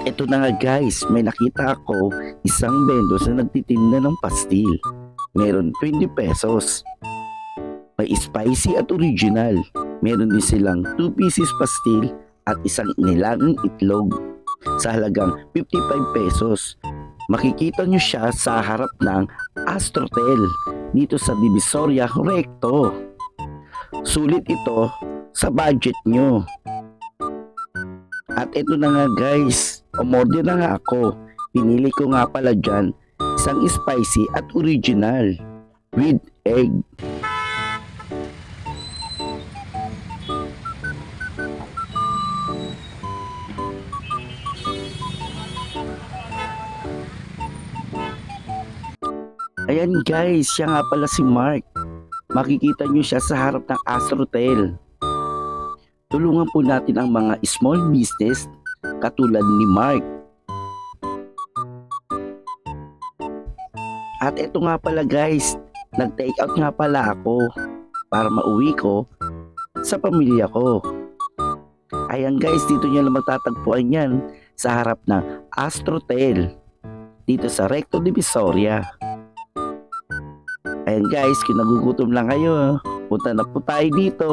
Eto na nga guys, may nakita ako isang vendor na nagtitinda ng pastil. Meron 20 pesos. May spicy at original. Meron din silang 2 pieces pastil at isang nilagang itlog sa halagang 55 pesos. Makikita nyo siya sa harap ng Astrotel dito sa Divisoria Recto. Sulit ito sa budget nyo. At ito na nga guys, umorder na nga ako. Pinili ko nga pala dyan isang spicy at original with egg. Ayan guys, siya nga pala si Mark. Makikita nyo siya sa harap ng Astrotel. Tulungan po natin ang mga small business katulad ni Mark. At ito nga pala guys, nag-take out nga pala ako para mauwi ko sa pamilya ko. Ayan guys, dito nyo lang matatagpuan yan sa harap ng Astrotel dito sa Recto Divisoria. Ayan guys, kung nagugutom lang kayo, punta na po tayo dito.